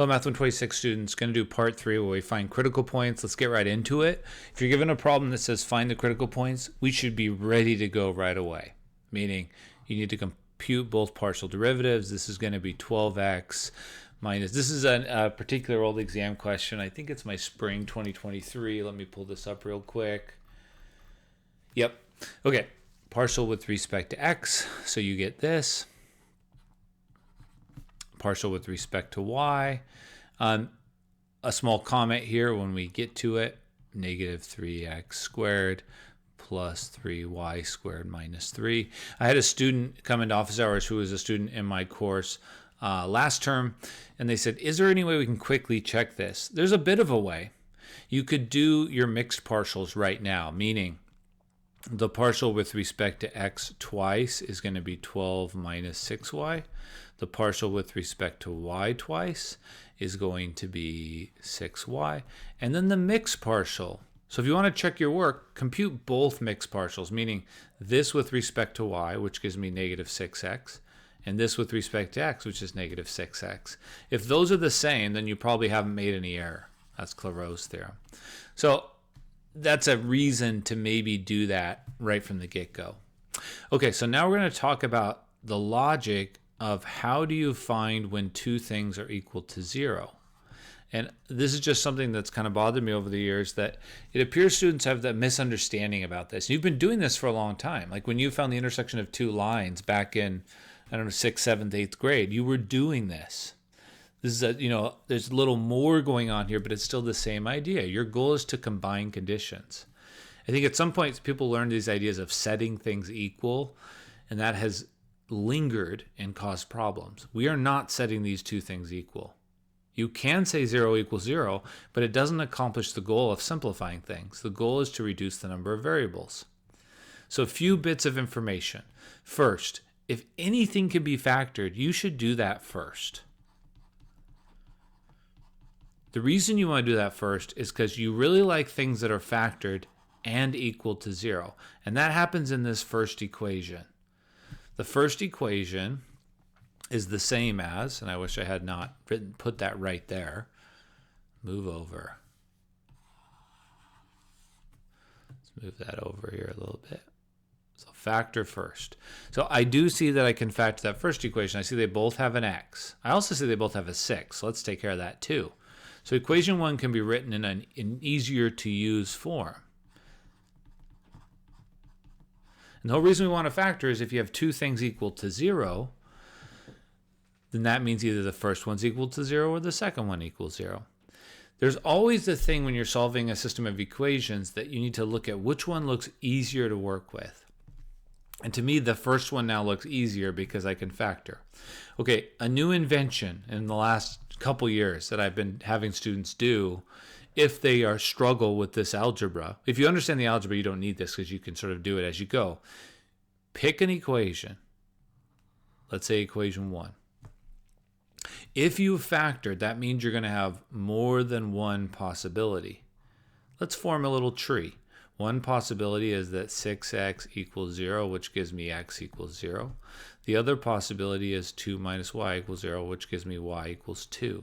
Hello, Math 126 students. Going to do part 3 where we find critical points. Let's get right into it. If you're given a problem that says find the critical points, we should be ready to go right away. Meaning you need to compute both partial derivatives. This is going to be 12x minus, this is a particular old exam question. I think it's my spring 2023. Let me pull this up real quick. Yep. Okay. Partial with respect to x. So you get this. Partial with respect to y. A small comment here when we get to it. Negative 3x squared plus 3y squared minus 3. I had a student come into office hours who was a student in my course last term, and they said, is there any way we can quickly check this? There's a bit of a way. You could do your mixed partials right now, meaning the partial with respect to x twice is going to be 12 minus 6y. The partial with respect to y twice is going to be 6y. And then the mixed partial. So if you want to check your work, compute both mixed partials, meaning this with respect to y, which gives me negative 6x, and this with respect to x, which is negative 6x. If those are the same, then you probably haven't made any error. That's Clairaut's theorem. So that's a reason to maybe do that right from the get-go. Okay, so now we're going to talk about the logic of how do you find when two things are equal to 0. And this is just something that's kind of bothered me over the years, that it appears students have that misunderstanding about this. You've been doing this for a long time. Like when you found the intersection of two lines back in, I don't know, 6th, 7th, 8th grade, you were doing this. This is there's a little more going on here, but it's still the same idea. Your goal is to combine conditions. I think at some point people learned these ideas of setting things equal, and that has lingered and caused problems. We are not setting these two things equal. You can say 0 equals 0, but it doesn't accomplish the goal of simplifying things. The goal is to reduce the number of variables. So a few bits of information. First, if anything can be factored, you should do that first. The reason you want to do that first is because you really like things that are factored and equal to 0. And that happens in this first equation. The first equation is the same as, and I wish I had not put that right there. Move over. Let's move that over here a little bit. So factor first. So I do see that I can factor that first equation. I see they both have an x. I also see they both have a 6. So let's take care of that too. So equation 1 can be written in an easier to use form. And the whole reason we want to factor is if you have two things equal to 0, then that means either the first one's equal to 0 or the second one equals 0. There's always the thing when you're solving a system of equations that you need to look at which one looks easier to work with. And to me, the first one now looks easier because I can factor. Okay, a new invention in the last couple years that I've been having students do, if they are struggle with this algebra. If you understand the algebra, you don't need this because you can sort of do it as you go. Pick an equation. Let's say equation 1. If you factored, that means you're going to have more than one possibility. Let's form a little tree. One possibility is that 6x equals 0, which gives me x equals 0. The other possibility is 2 minus y equals 0, which gives me y equals 2.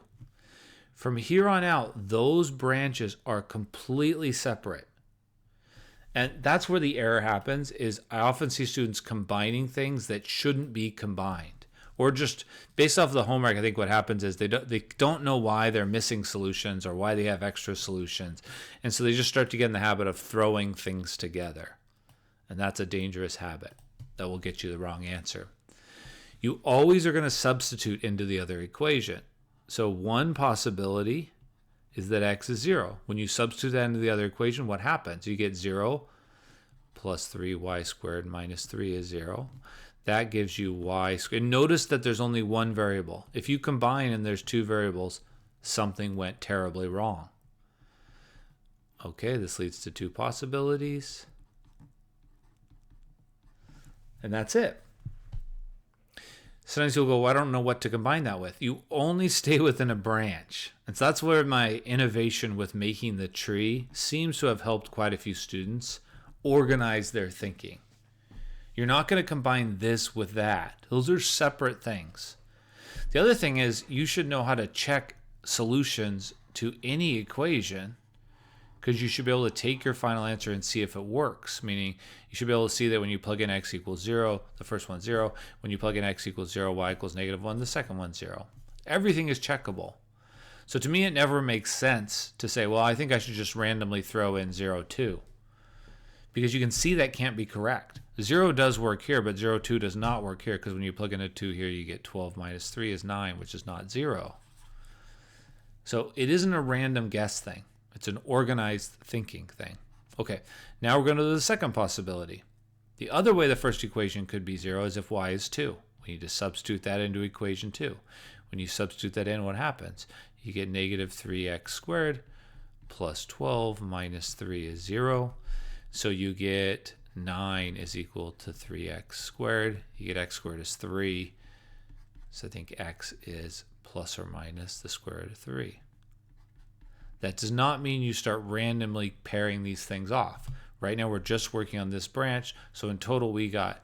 From here on out, those branches are completely separate. And that's where the error happens, is I often see students combining things that shouldn't be combined. Or just based off of the homework, I think what happens is they don't know why they're missing solutions or why they have extra solutions. And so they just start to get in the habit of throwing things together. And that's a dangerous habit that will get you the wrong answer. You always are going to substitute into the other equation. So one possibility is that x is 0. When you substitute that into the other equation, what happens? You get 0 plus 3y squared minus 3 is 0. That gives you y squared. And notice that there's only one variable. If you combine and there's two variables, something went terribly wrong. Okay, this leads to two possibilities. And that's it. Sometimes you'll go, well, I don't know what to combine that with. You only stay within a branch. And so that's where my innovation with making the tree seems to have helped quite a few students organize their thinking. You're not going to combine this with that. Those are separate things. The other thing is you should know how to check solutions to any equation, because you should be able to take your final answer and see if it works. Meaning you should be able to see that when you plug in x equals 0, the first one's 0. When you plug in x equals 0, y equals -1, the second one's 0. Everything is checkable. So to me, it never makes sense to say, well, I think I should just randomly throw in 0, 2. Because you can see that can't be correct. 0 does work here, but 0, 2 does not work here, because when you plug in a 2 here, you get 12 minus 3 is 9, which is not 0. So it isn't a random guess thing. It's an organized thinking thing. Okay, now we're going to the second possibility. The other way the first equation could be 0 is if y is 2. We need to substitute that into equation 2. When you substitute that in, what happens? You get negative 3x squared plus 12 minus 3 is 0. So you get 9 is equal to 3x squared. You get x squared is 3. So I think x is plus or minus the square root of 3. That does not mean you start randomly pairing these things off. Right now we're just working on this branch, so in total we got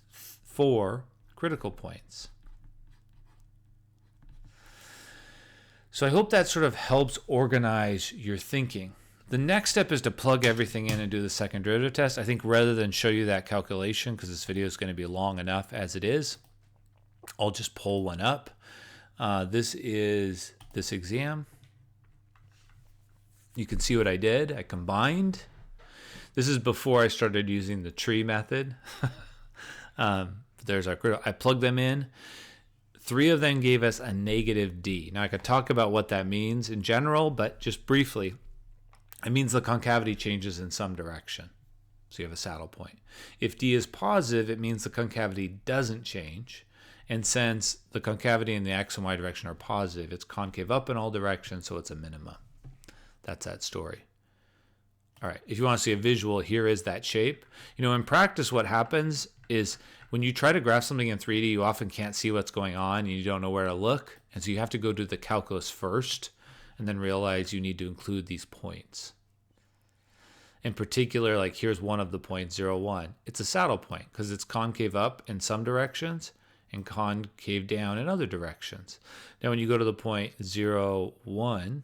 4 critical points. So I hope that sort of helps organize your thinking. The next step is to plug everything in and do the second derivative test. I think rather than show you that calculation, because this video is going to be long enough as it is, I'll just pull one up. This is this exam. You can see what I did. I combined. This is before I started using the tree method. There's our I plugged them in. 3 of them gave us a negative d. Now I could talk about what that means in general, but just briefly, it means the concavity changes in some direction. So you have a saddle point. If d is positive, it means the concavity doesn't change. And since the concavity in the x and y direction are positive, it's concave up in all directions, so it's a minima. That's that story. All right, if you want to see a visual, here is that shape. You know, in practice, what happens is when you try to graph something in 3D, you often can't see what's going on and you don't know where to look. And so you have to go do the calculus first and then realize you need to include these points. In particular, like here's one of the points, 0, 1. It's a saddle point because it's concave up in some directions and concave down in other directions. Now, when you go to the point 0, 1,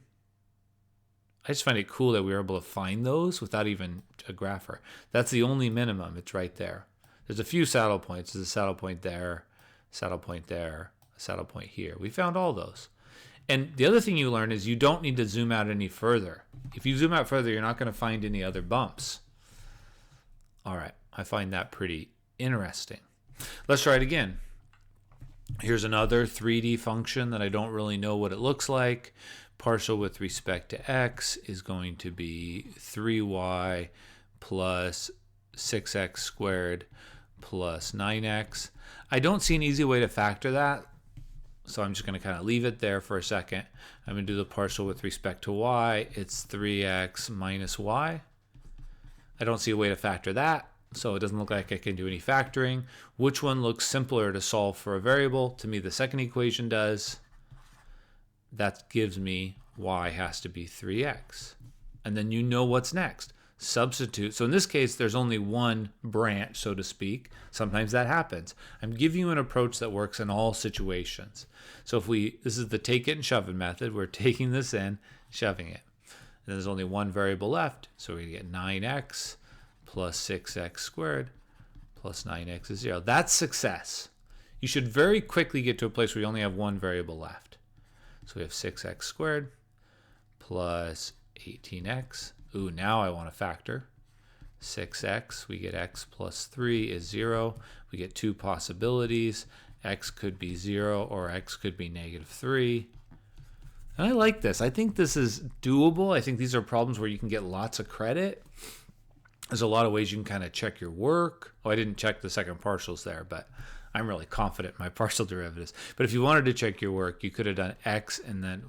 I just find it cool that we were able to find those without even a grapher. That's the only minimum. It's right there. There's a few saddle points. There's a saddle point there, saddle point there, a saddle point here. We found all those. And the other thing you learn is you don't need to zoom out any further. If you zoom out further, you're not going to find any other bumps. All right, I find that pretty interesting. Let's try it again. Here's another 3D function that I don't really know what it looks like. Partial with respect to x is going to be 3y plus 6x squared plus 9x. I don't see an easy way to factor that, so I'm just going to kind of leave it there for a second. I'm going to do the partial with respect to y. It's 3x minus y. I don't see a way to factor that, so it doesn't look like I can do any factoring. Which one looks simpler to solve for a variable? To me, the second equation does. That gives me y has to be 3x. And then you know what's next. Substitute. So in this case, there's only one branch, so to speak. Sometimes that happens. I'm giving you an approach that works in all situations. So if this is the take it and shove it method. We're taking this in, shoving it. And there's only one variable left. So we're going to get 9x plus 6x squared plus 9x is 0. That's success. You should very quickly get to a place where you only have one variable left. So we have 6x squared plus 18x. Ooh, now I want to factor. 6x, we get x plus 3 is 0. We get 2 possibilities. X could be 0 or x could be negative 3. And I like this. I think this is doable. I think these are problems where you can get lots of credit. There's a lot of ways you can kind of check your work. Oh, I didn't check the second partials there, but I'm really confident in my partial derivatives. But if you wanted to check your work, you could have done x and then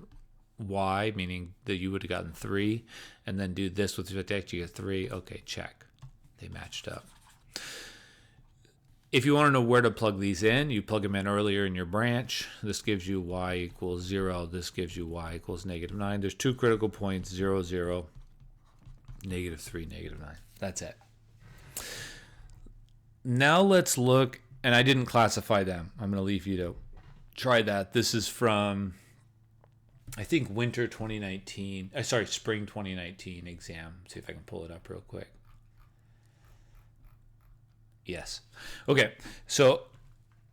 y, meaning that you would have gotten 3, and then do this with respect to x, you get 3. Okay, check. They matched up. If you want to know where to plug these in, you plug them in earlier in your branch. This gives you y equals 0. This gives you y equals negative 9. There's 2 critical points, 0, 0, negative 3, negative 9. That's it. Now let's look, and I didn't classify them. I'm going to leave you to try that. This is from I think winter 2019, sorry, spring 2019 exam. See if I can pull it up real quick. Yes. Okay, so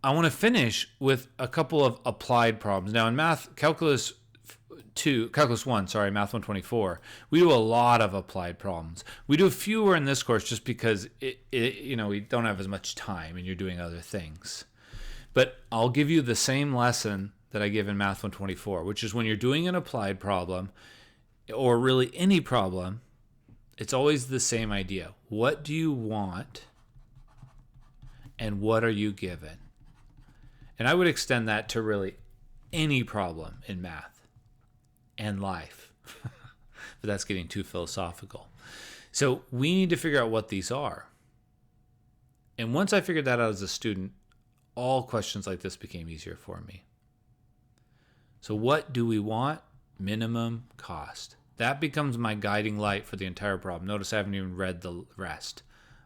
I want to finish with a couple of applied problems. Now in math, calculus 1, math 124, we do a lot of applied problems. We do fewer in this course just because we don't have as much time and you're doing other things. But I'll give you the same lesson that I give in math 124, which is when you're doing an applied problem, or really any problem, it's always the same idea. What do you want and what are you given? And I would extend that to really any problem in math and life. But that's getting too philosophical. So we need to figure out what these are. And once I figured that out as a student, all questions like this became easier for me. So what do we want? Minimum cost. That becomes my guiding light for the entire problem. Notice I haven't even read the rest.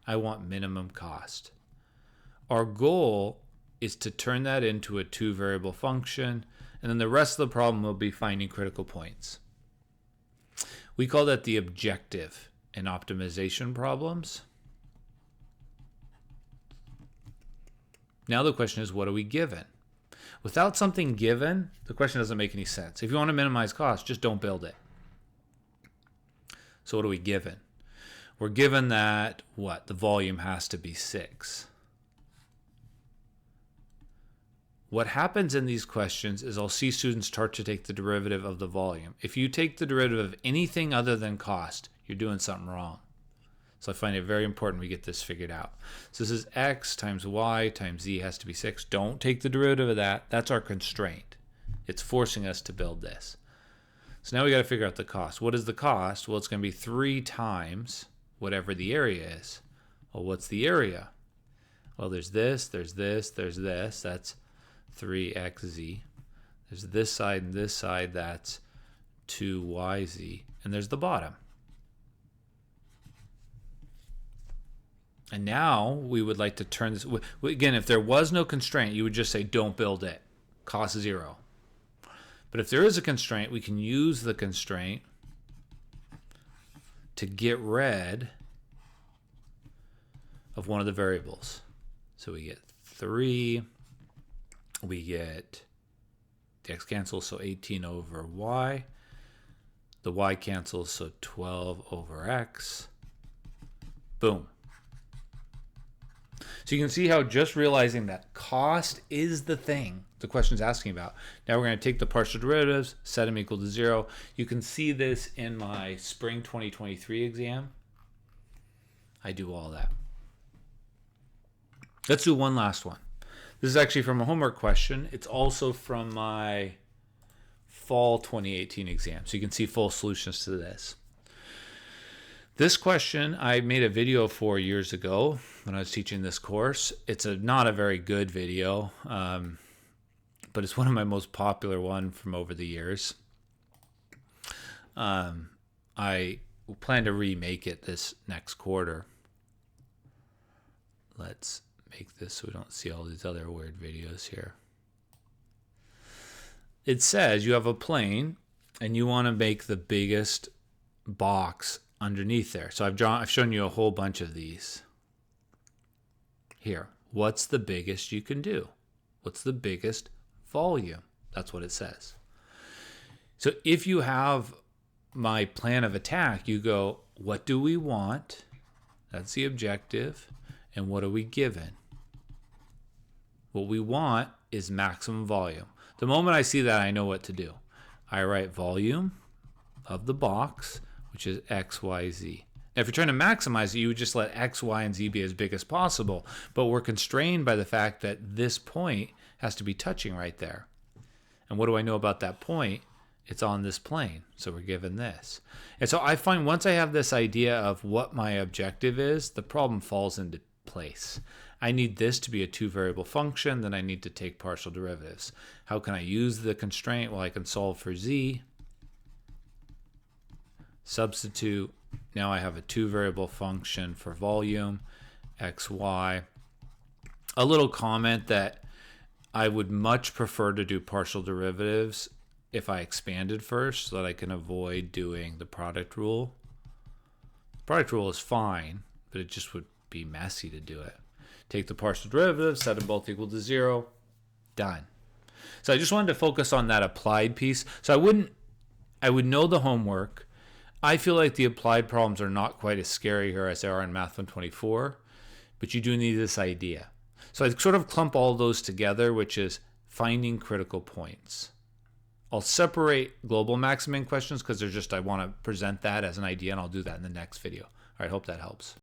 I want minimum cost. Our goal is to turn that into a two-variable function, and then the rest of the problem will be finding critical points. We call that the objective in optimization problems. Now the question is, what are we given? Without something given, the question doesn't make any sense. If you want to minimize cost, just don't build it. So what are we given? We're given that, the volume has to be 6. What happens in these questions is I'll see students start to take the derivative of the volume. If you take the derivative of anything other than cost, you're doing something wrong. So I find it very important we get this figured out. So this is x times y times z has to be 6. Don't take the derivative of that. That's our constraint. It's forcing us to build this. So now we got to figure out the cost. What is the cost? Well, it's going to be 3 times whatever the area is. Well, what's the area? Well, there's this, there's this, there's this. That's 3xz. There's this side and this side. That's 2yz. And there's the bottom. And now we would like to turn this. Again, if there was no constraint, you would just say don't build it. Cost 0. But if there is a constraint, we can use the constraint to get rid of one of the variables. So we get 3. We get the x cancels, so 18 over y. The y cancels, so 12 over x. Boom. So you can see how just realizing that cost is the thing the question is asking about. Now we're going to take the partial derivatives, set them equal to 0. You can see this in my spring 2023 exam. I do all that. Let's do one last one. This is actually from a homework question. It's also from my fall 2018 exam. So you can see full solutions to this. This question I made a video for years ago when I was teaching this course. It's not a very good video, but it's one of my most popular ones from over the years. I plan to remake it this next quarter. Let's make this so we don't see all these other weird videos here. It says you have a plane and you want to make the biggest box underneath there. So I've shown you a whole bunch of these. Here, what's the biggest you can do? What's the biggest volume? That's what it says. So if you have my plan of attack, you go, what do we want? That's the objective. And what are we given? What we want is maximum volume. The moment I see that, I know what to do. I write volume of the box, which is x, y, z. Now, if you're trying to maximize it, you would just let x, y, and z be as big as possible. But we're constrained by the fact that this point has to be touching right there. And what do I know about that point? It's on this plane, so we're given this. And so I find once I have this idea of what my objective is, the problem falls into place. I need this to be a two-variable function, then I need to take partial derivatives. How can I use the constraint? Well, I can solve for z. Substitute. Now I have a two-variable function for volume, x, y. A little comment that I would much prefer to do partial derivatives if I expanded first so that I can avoid doing the product rule. The product rule is fine, but it just would be messy to do it. Take the partial derivative, set them both equal to 0, done. So I just wanted to focus on that applied piece. So I would know the homework. I feel like the applied problems are not quite as scary here as they are in Math 124, but you do need this idea. So I sort of clump all those together, which is finding critical points. I'll separate global maximum questions because they're just, I want to present that as an idea, and I'll do that in the next video. All right, hope that helps.